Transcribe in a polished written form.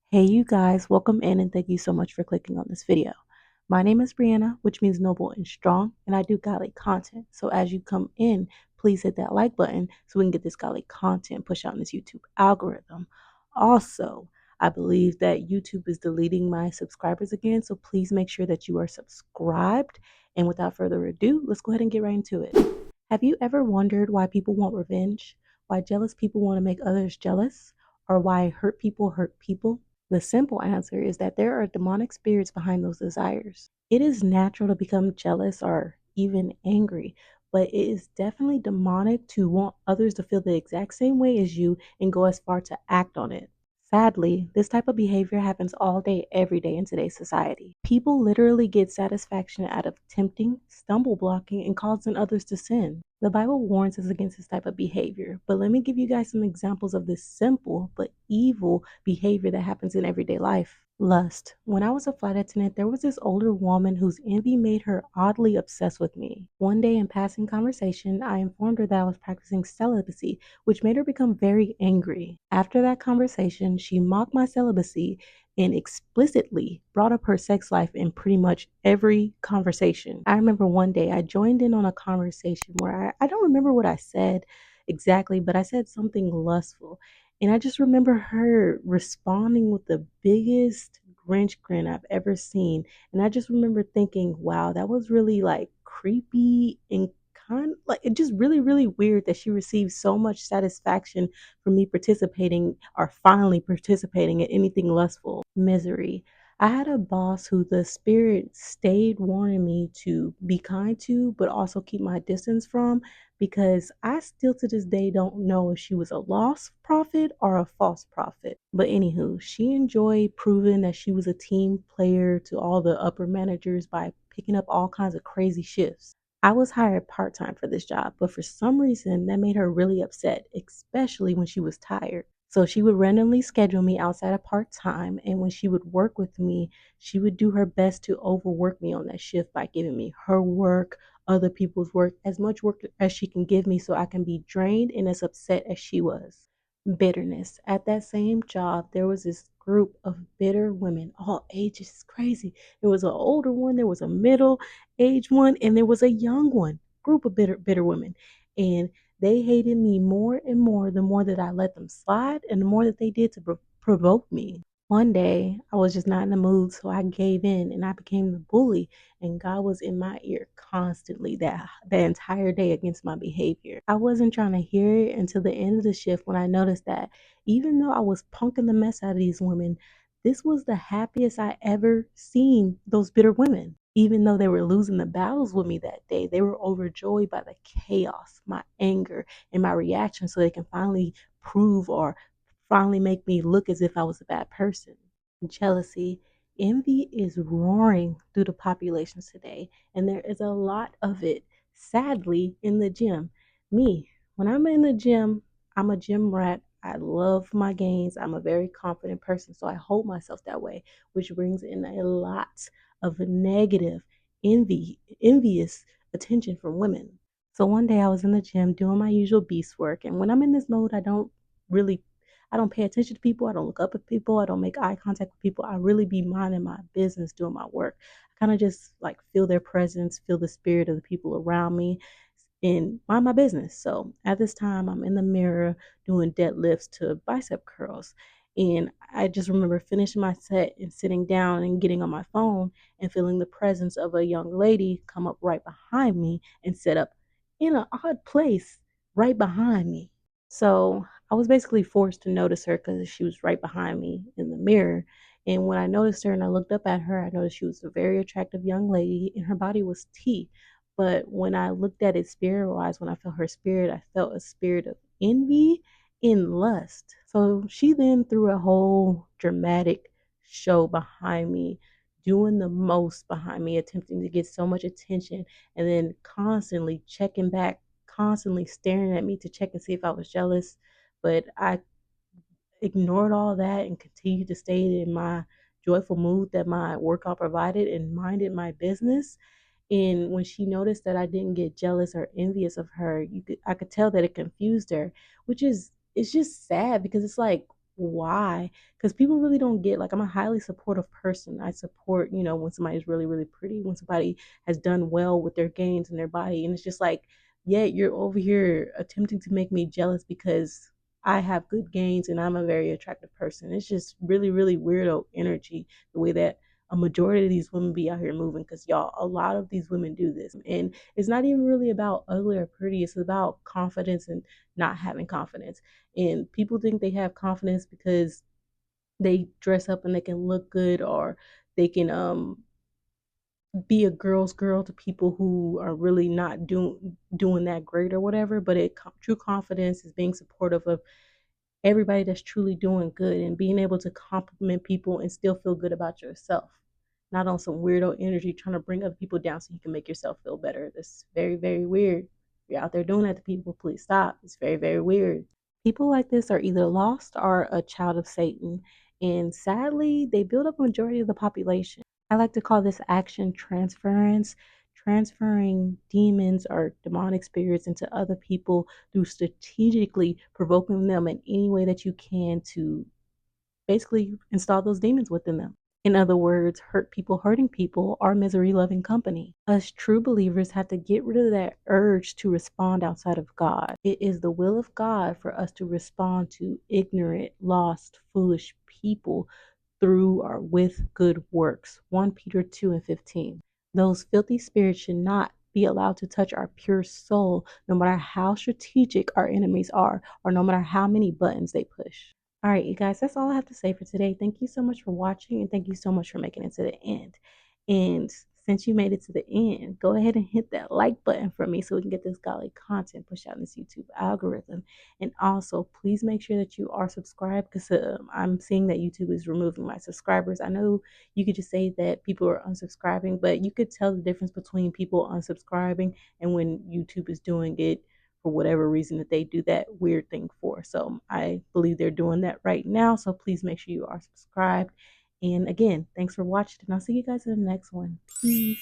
Hey you guys, welcome in and thank you so much for clicking on this video. My name is Brianna, which means noble and strong, and I do godly content. So as you come in, please hit that like button so we can get this godly content pushed out in this YouTube algorithm. Also, I believe that YouTube is deleting my subscribers again, so please make sure that you are subscribed. And without further ado, let's go ahead and get right into it. Have you ever wondered why people want revenge? Why jealous people want to make others jealous? Or why hurt people hurt people? The simple answer is that there are demonic spirits behind those desires. It is natural to become jealous or even angry, but it is definitely demonic to want others to feel the exact same way as you and go as far to act on it. Sadly, this type of behavior happens all day, every day in today's society. People literally get satisfaction out of tempting, stumble blocking, and causing others to sin. The Bible warns us against this type of behavior, but let me give you guys some examples of this simple but evil behavior that happens in everyday life. Lust. When I was a flight attendant, there was this older woman whose envy made her oddly obsessed with me. One day in passing conversation, I informed her that I was practicing celibacy, which made her become very angry. After that conversation, she mocked my celibacy and explicitly brought up her sex life in pretty much every conversation. I remember one day I joined in on a conversation where I don't remember what I said exactly, but I said something lustful. And I just remember her responding with the biggest Grinch grin I've ever seen. And I just remember thinking, wow, that was really like creepy and kind like it just really, really weird that she received so much satisfaction from me participating or finally participating in anything lustful. Misery. I had a boss who the spirit stayed warning me to be kind to, but also keep my distance from because I still to this day don't know if she was a lost prophet or a false prophet. But anywho, she enjoyed proving that she was a team player to all the upper managers by picking up all kinds of crazy shifts. I was hired part time for this job, but for some reason that made her really upset, especially when she was tired. So she would randomly schedule me outside of part time, and when she would work with me, she would do her best to overwork me on that shift by giving me her work, other people's work, as much work as she can give me so I can be drained and as upset as she was. Bitterness. At that same job, there was this group of bitter women, all ages. It's crazy. There was an older one, there was a middle age one, and there was a young one. Group of bitter women. And they hated me more and more the more that I let them slide and the more that they did to provoke me. One day, I was just not in the mood, so I gave in and I became the bully. And God was in my ear constantly that entire day against my behavior. I wasn't trying to hear it until the end of the shift when I noticed that even though I was punking the mess out of these women, this was the happiest I ever seen those bitter women. Even though they were losing the battles with me that day, they were overjoyed by the chaos, my anger, and my reaction so they can finally prove or finally make me look as if I was a bad person. Jealousy. Envy is roaring through the populations today, and there is a lot of it, sadly, in the gym. Me, when I'm in the gym, I'm a gym rat. I love my gains. I'm a very confident person, so I hold myself that way, which brings in a lot of negative, envious attention from women. So one day I was in the gym doing my usual beast work, and when I'm in this mode, really I don't pay attention to people. I don't look up at people. I don't make eye contact with people. I really be minding my business, doing my work. I kind of just like feel their presence, feel the spirit of the people around me, and mind my business. So at this time, I'm in the mirror doing deadlifts to bicep curls. And I just remember finishing my set and sitting down and getting on my phone and feeling the presence of a young lady come up right behind me and sit up in an odd place right behind me. So I was basically forced to notice her because she was right behind me in the mirror. And when I noticed her and I looked up at her, I noticed she was a very attractive young lady and her body was T. But when I looked at it spirit wise, when I felt her spirit, I felt a spirit of envy and lust. So she then threw a whole dramatic show behind me, doing the most behind me, attempting to get so much attention, and then constantly checking back, constantly staring at me to check and see if I was jealous. But I ignored all that and continued to stay in my joyful mood that my workout provided and minded my business. And when she noticed that I didn't get jealous or envious of her, I could tell that it confused her, which is it's just sad because it's like, why? Because people really don't get, like, I'm a highly supportive person. I support, when somebody's really, really pretty, when somebody has done well with their gains in their body. And it's just like, yeah, you're over here attempting to make me jealous because I have good gains and I'm a very attractive person. It's just really, really weirdo energy, the way that a majority of these women be out here moving. Because y'all, a lot of these women do this, and it's not even really about ugly or pretty. It's about confidence and not having confidence. And people think they have confidence because they dress up and they can look good, or they can be a girl's girl to people who are really not doing that great or whatever. But true confidence is being supportive of everybody that's truly doing good, and being able to compliment people and still feel good about yourself, not on some weirdo energy trying to bring other people down so you can make yourself feel better. That's very, very weird. If you're out there doing that to people, please stop. It's very, very weird. People like this are either lost or a child of Satan, and sadly they build up a majority of the population. I like to call this action transference, transferring demons or demonic spirits into other people through strategically provoking them in any way that you can to basically install those demons within them. In other words, hurt people hurting people are misery loving company. Us true believers have to get rid of that urge to respond outside of God. It is the will of God for us to respond to ignorant, lost, foolish people through or with good works. 1 Peter 2 and 15. Those filthy spirits should not be allowed to touch our pure soul, no matter how strategic our enemies are, or no matter how many buttons they push. All right, you guys, that's all I have to say for today. Thank you so much for watching, and thank you so much for making it to the end. And since you made it to the end, go ahead and hit that like button for me so we can get this godly content pushed out in this YouTube algorithm. And also, please make sure that you are subscribed, because I'm seeing that YouTube is removing my subscribers. I know you could just say that people are unsubscribing, but you could tell the difference between people unsubscribing and when YouTube is doing it for whatever reason that they do that weird thing for. So I believe they're doing that right now. So please make sure you are subscribed. And again, thanks for watching, and I'll see you guys in the next one. Peace.